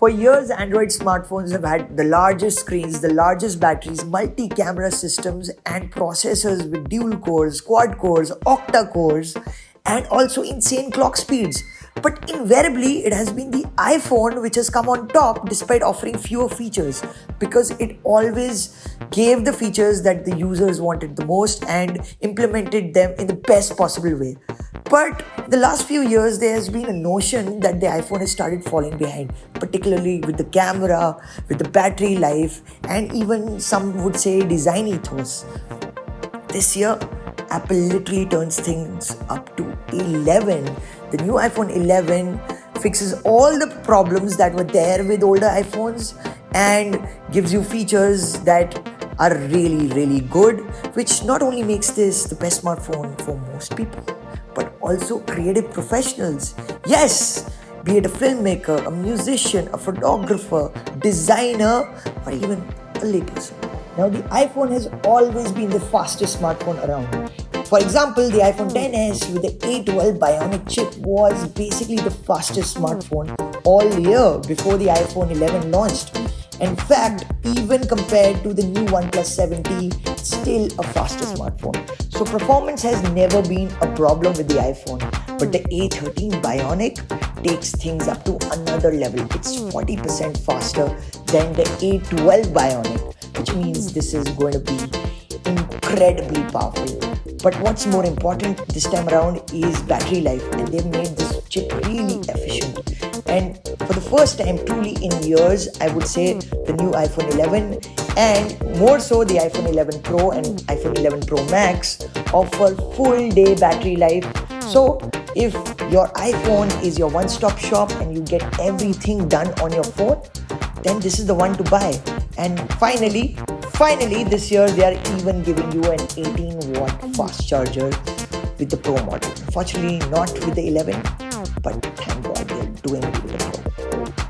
For years, Android smartphones have had the largest screens, the largest batteries, multi-camera systems, and processors with dual cores, quad cores, octa cores, and also insane clock speeds. But invariably, it has been the iPhone which has come on top despite offering fewer features because it always gave the features that the users wanted the most and implemented them in the best possible way. But in the last few years, there has been a notion that the iPhone has started falling behind, particularly with the camera, with the battery life, and even some would say design ethos. This year, Apple literally turns things up to 11. The new iPhone 11 fixes all the problems that were there with older iPhones and gives you features that are really, really good, which not only makes this the best smartphone for most people, but also creative professionals. Yes, be it a filmmaker, a musician, a photographer, designer, or even a layperson. Now, the iPhone has always been the fastest smartphone around. For example, the iPhone XS with the A12 Bionic chip was basically the fastest smartphone all year before the iPhone 11 launched. In fact, even compared to the new OnePlus 7T, it's still a faster smartphone. So performance has never been a problem with the iPhone. But the A13 Bionic takes things up to another level. It's 40% faster than the A12 Bionic, which means this is going to be incredibly powerful. But what's more important this time around is battery life, and they've made this chip really efficient. And for the first time truly in years, I would say the new iPhone 11 and more so the iPhone 11 Pro and iPhone 11 Pro Max offer full day battery life. So if your iPhone is your one-stop shop and you get everything done on your phone, then this is the one to buy. And finally this year they are even giving you an 18-watt fast charger with the Pro model. Unfortunately not with the 11, but thank God they're doing it with the Pro.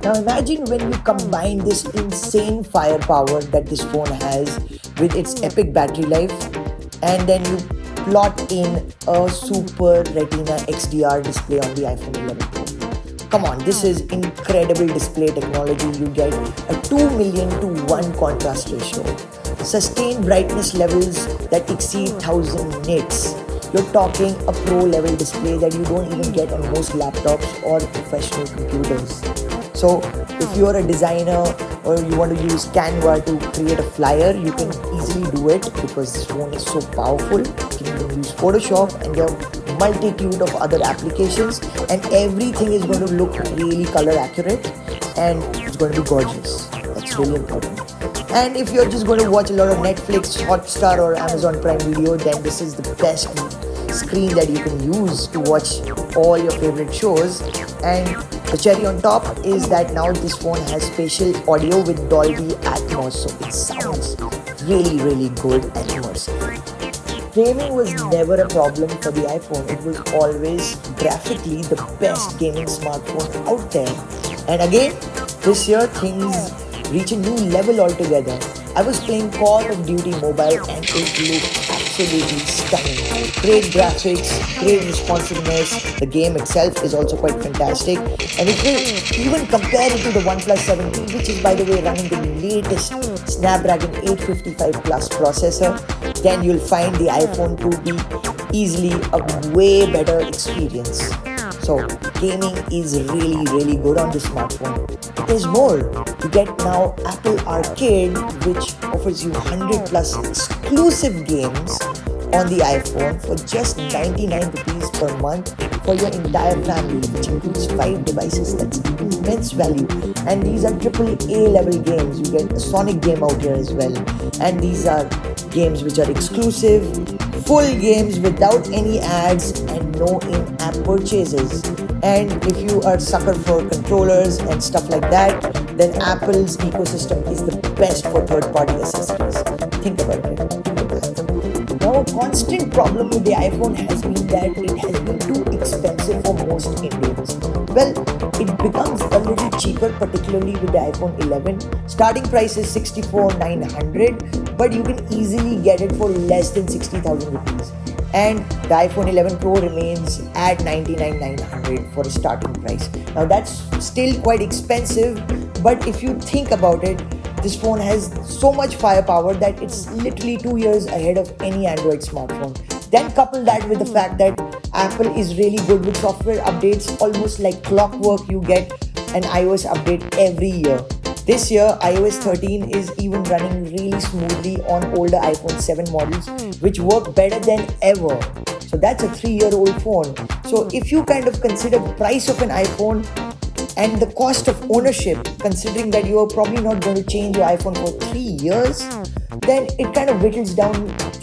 Now imagine when you combine this insane firepower that this phone has with its epic battery life, and then you plot in a Super Retina XDR display on the iPhone 11 Pro. Come on, this is incredible display technology. You get a 2 million to 1 contrast ratio, sustained brightness levels that exceed 1000 nits. You're talking a pro level display that you don't even get on most laptops or professional computers. So if you're a designer or you want to use Canva to create a flyer, you can easily do it because this phone is so powerful. You can even use Photoshop, and there are multitude of other applications, and everything is going to look really color accurate and it's going to be gorgeous. That's really important. And if you're just going to watch a lot of Netflix, Hotstar or Amazon Prime Video, then this is the best screen that you can use to watch all your favorite shows. And the cherry on top is that now this phone has spatial audio with Dolby Atmos, so it sounds really, really good and immersive. Gaming was never a problem for the iPhone. It was always graphically the best gaming smartphone out there. And again, this year things reach a new level altogether. I was playing Call of Duty Mobile and it looked absolutely stunning. Great graphics, great responsiveness. The game itself is also quite fantastic. And if you even compare it to the OnePlus 7T, which is by the way running the latest Snapdragon 855 Plus processor, then you'll find the iPhone to be easily a way better experience. So gaming is really, really good on this smartphone. But there's more. You get now Apple Arcade, which offers you 100 plus exclusive games on the iPhone for just 99 rupees per month for your entire family, which includes 5 devices. That's immense value. And these are AAA level games. You get a Sonic game out here as well. And these are games which are exclusive, full games without any ads and no in-app purchases. And if you are a sucker for controllers and stuff like that, then Apple's ecosystem is the best for third-party accessories. Think about it. Now, a constant problem with the iPhone has been that it has been too expensive for most Indians. Well, it becomes a little cheaper, particularly with the iPhone 11. Starting price is 64,900, but you can easily get it for less than 60,000 rupees. And the iPhone 11 Pro remains at 99,900 for a starting price. Now that's still quite expensive, But if you think about it, this phone has so much firepower that it's literally 2 years ahead of any Android smartphone. Then couple that with the fact that Apple is really good with software updates, almost like clockwork. You get an iOS update every year. This year, iOS 13 is even running really smoothly on older iPhone 7 models, which work better than ever. So that's a 3-year-old phone. So if you kind of consider the price of an iPhone and the cost of ownership, considering that you are probably not going to change your iPhone for 3 years, then it kind of whittles down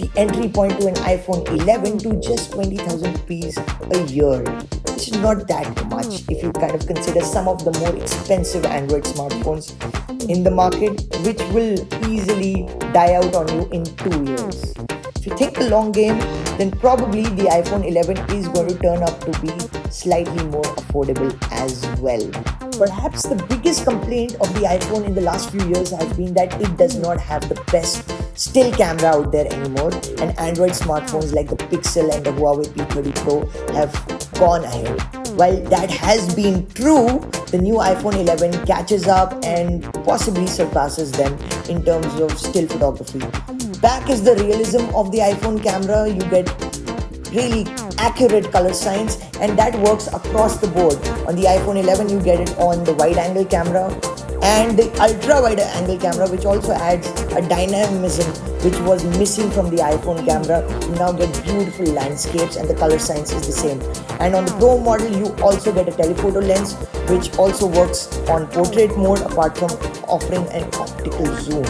the entry point to an iPhone 11 to just 20,000 rupees a year, which is not that much if you kind of consider some of the more expensive Android smartphones in the market, which will easily die out on you in 2 years. If you think the long game, then probably the iPhone 11 is going to turn up to be slightly more affordable as well. Perhaps the biggest complaint of the iPhone in the last few years has been that it does not have the best still camera out there anymore, and Android smartphones like the Pixel and the Huawei P30 Pro have gone ahead. While that has been true, the new iPhone 11 catches up and possibly surpasses them in terms of still photography. Back is the realism of the iPhone camera. You get really accurate color science, and that works across the board. On the iPhone 11, you get it on the wide angle camera and the ultra wide angle camera, which also adds a dynamism which was missing from the iPhone camera. You now get beautiful landscapes and the color science is the same. And on the Pro model, you also get a telephoto lens which also works on portrait mode apart from offering an optical zoom.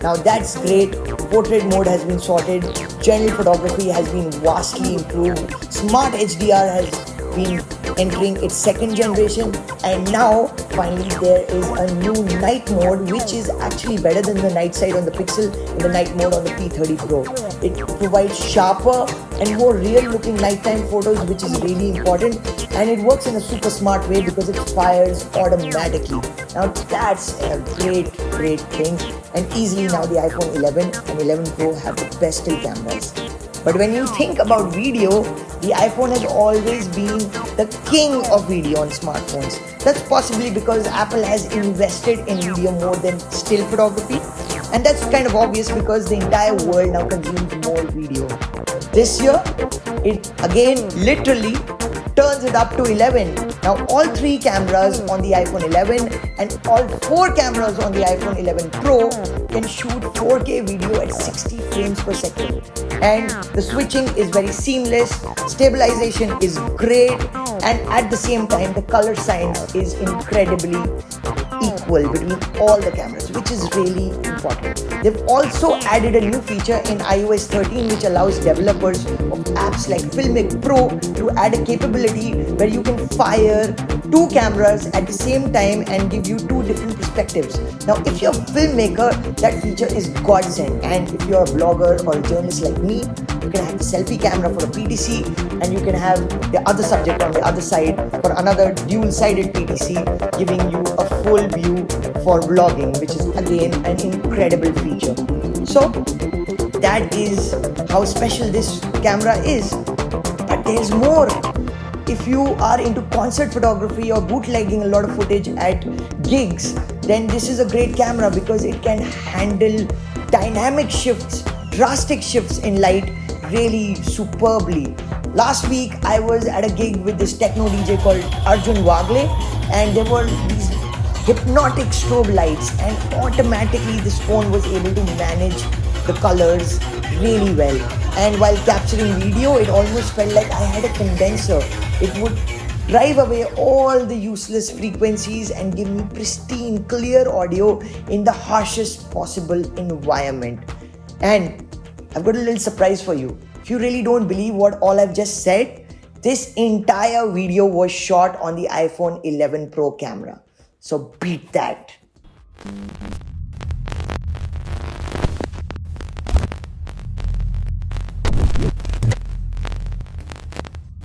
Now that's great. Portrait mode has been sorted. General photography has been vastly improved. Smart HDR has been entering its second generation, and now finally there is a new night mode which is actually better than the night side on the Pixel and the night mode on the P30 Pro. It provides sharper and more real looking nighttime photos, which is really important, and it works in a super smart way because it fires automatically. Now that's a great thing, and easily now the iPhone 11 and 11 Pro have the best still cameras. But when you think about video, the iPhone has always been the king of video on smartphones. That's possibly because Apple has invested in video more than still photography. And that's kind of obvious because the entire world now consumes more video. This year, it again literally turns it up to 11. Now all 3 cameras on the iPhone 11 and all 4 cameras on the iPhone 11 Pro can shoot 4K video at 60 frames per second. And the switching is very seamless, stabilization is great, and at the same time the color science is incredibly equal between all the cameras, which is really important. They've also added a new feature in iOS 13 which allows developers of apps like Filmmaker Pro to add a capability where you can fire 2 cameras at the same time and give you 2 different perspectives. Now if you're a filmmaker, that feature is godsend, and if you're a blogger or a journalist like me, you can have the selfie camera for a PTC, and you can have the other subject on the other side for another dual-sided PTC, giving you a full view for vlogging, which is again an incredible feature. So that is how special this camera is. But there's more. If you are into concert photography or bootlegging a lot of footage at gigs, then this is a great camera because it can handle dynamic shifts, drastic shifts in light really superbly. Last week I was at a gig with this techno DJ called Arjun Wagle, and there were these hypnotic strobe lights, and automatically this phone was able to manage the colors really well. And while capturing video, it almost felt like I had a condenser. It would drive away all the useless frequencies and give me pristine, clear audio in the harshest possible environment. And I've got a little surprise for you. If you really don't believe what all I've just said, this entire video was shot on the iPhone 11 Pro camera. So beat that.